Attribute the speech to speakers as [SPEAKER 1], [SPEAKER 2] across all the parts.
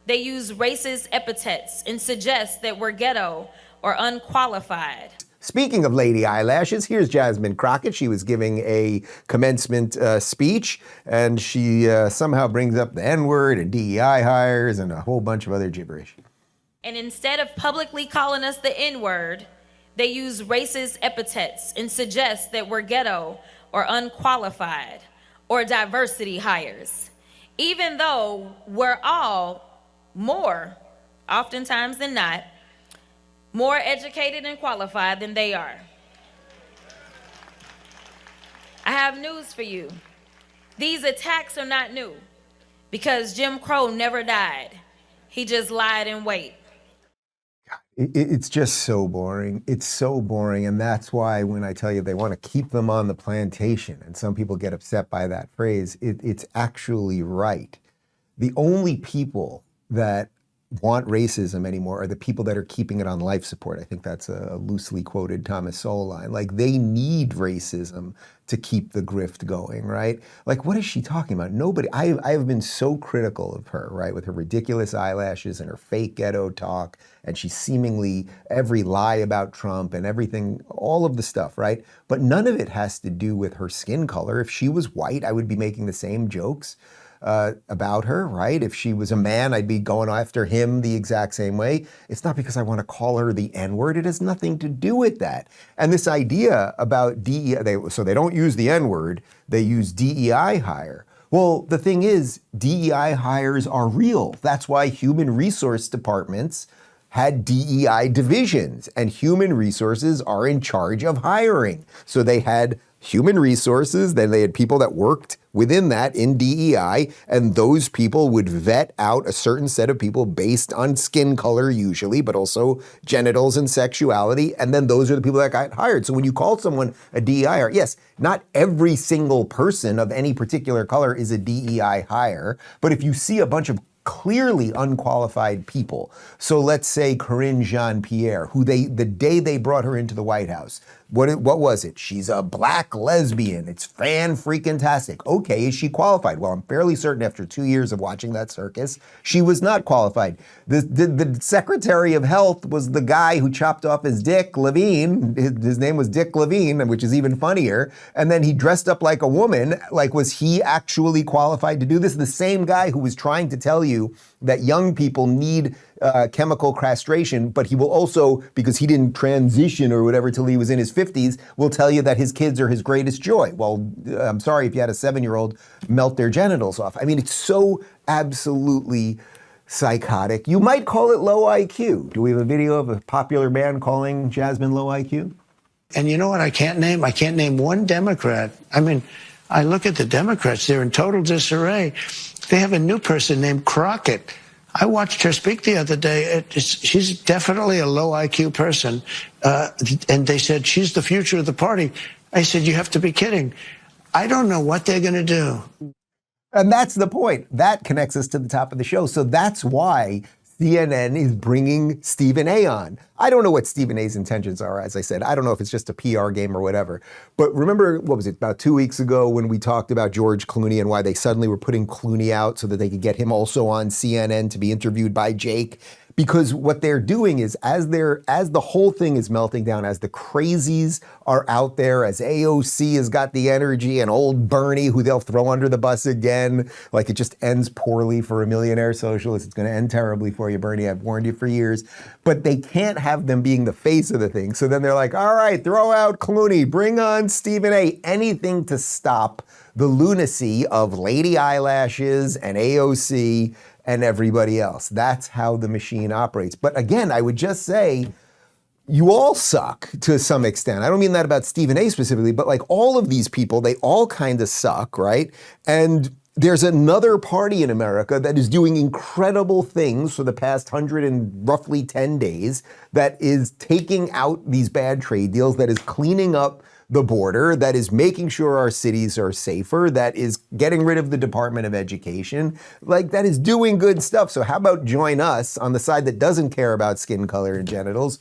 [SPEAKER 1] They use racist epithets and suggest that we're ghetto or unqualified.
[SPEAKER 2] Speaking of lady eyelashes, here's Jasmine Crockett. She was giving a commencement speech, and she somehow brings up the N-word and DEI hires and a whole bunch of other gibberish.
[SPEAKER 1] And instead of publicly calling us the N-word, they use racist epithets and suggest that we're ghetto or unqualified or diversity hires, even though we're all more, oftentimes than not, more educated and qualified than they are. I have news for you. These attacks are not new because Jim Crow never died. He just lied in wait.
[SPEAKER 2] It's just so boring. It's so boring. And that's why when I tell you they want to keep them on the plantation, and some people get upset by that phrase, it's actually right. The only people that want racism anymore are the people that are keeping it on life support. I think that's a loosely quoted Thomas Sowell line. Like, they need racism to keep the grift going, right? Like, what is she talking about? Nobody, I have been so critical of her, right? With her ridiculous eyelashes and her fake ghetto talk, and she seemingly every lie about Trump and everything, all of the stuff, right? But none of it has to do with her skin color. If she was white, I would be making the same jokes about her, right? If she was a man, I'd be going after him the exact same way. It's not because I want to call her the N-word. It has nothing to do with that. And this idea about DEI, so they don't use the N-word, they use DEI hire. Well, the thing is, DEI hires are real. That's why human resource departments had DEI divisions, and human resources are in charge of hiring. So they had human resources, then they had people that worked within that in DEI, and those people would vet out a certain set of people based on skin color usually, but also genitals and sexuality, and then those are the people that got hired. So when you call someone a DEI hire, yes, not every single person of any particular color is a DEI hire, but if you see a bunch of clearly unqualified people. So let's say Corinne Jean-Pierre, who the day they brought her into the White House, what was it? She's a black lesbian. It's fan-freaking-tastic. Okay, is she qualified? Well, I'm fairly certain after 2 years of watching that circus, she was not qualified. The Secretary of Health was the guy who chopped off his dick, Levine. His name was Dick Levine, which is even funnier. And then he dressed up like a woman. Like, was he actually qualified to do this? The same guy who was trying to tell you that young people need chemical castration, but he will also, because he didn't transition or whatever till he was in his 50s, will tell you that his kids are his greatest joy. Well, I'm sorry if you had a 7-year-old melt their genitals off. I mean, it's so absolutely psychotic. You might call it low IQ. Do we have a video of a popular man calling Jasmine low IQ?
[SPEAKER 3] And you know what I can't name? I can't name one Democrat. I mean, I look at the Democrats, they're in total disarray. They have a new person named Crockett. I watched her speak the other day. She's definitely a low IQ person. And they said, she's the future of the party. I said, you have to be kidding. I don't know what they're going to do.
[SPEAKER 2] And that's the point. That connects us to the top of the show. So that's why CNN is bringing Stephen A on. I don't know what Stephen A's intentions are, as I said. I don't know if it's just a PR game or whatever. But remember, what was it, about 2 weeks ago when we talked about George Clooney and why they suddenly were putting Clooney out so that they could get him also on CNN to be interviewed by Jake? Because what they're doing is, as the whole thing is melting down, as the crazies are out there, as AOC has got the energy, and old Bernie, who they'll throw under the bus again, like it just ends poorly for a millionaire socialist. It's going to end terribly for you, Bernie. I've warned you for years. But they can't have them being the face of the thing. So then they're like, all right, throw out Clooney, bring on Stephen A. Anything to stop the lunacy of lady eyelashes and AOC and everybody else. That's how the machine operates. But again, I would just say, you all suck to some extent. I don't mean that about Stephen A specifically, but like all of these people, they all kind of suck, right? And there's another party in America that is doing incredible things for the past 110 days, that is taking out these bad trade deals, that is cleaning up the border, that is making sure our cities are safer, that is getting rid of the Department of Education, like that is doing good stuff. So how about join us on the side that doesn't care about skin color and genitals?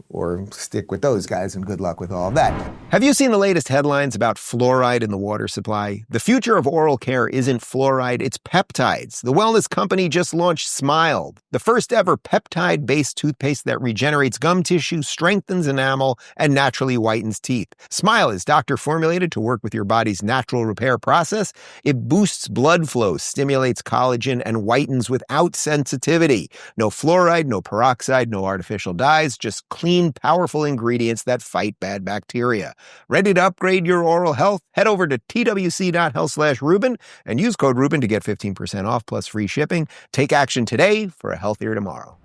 [SPEAKER 2] or stick with those guys, and good luck with all that.
[SPEAKER 4] Have you seen the latest headlines about fluoride in the water supply? The future of oral care isn't fluoride, it's peptides. The wellness company just launched Smile, the first ever peptide-based toothpaste that regenerates gum tissue, strengthens enamel, and naturally whitens teeth. Smile is doctor-formulated to work with your body's natural repair process. It boosts blood flow, stimulates collagen, and whitens without sensitivity. No fluoride, no peroxide, no artificial dyes, just clean, powerful ingredients that fight bad bacteria. Ready to upgrade your oral health? Head over to twc.health/Rubin and use code Rubin to get 15% off plus free shipping. Take action today for a healthier tomorrow.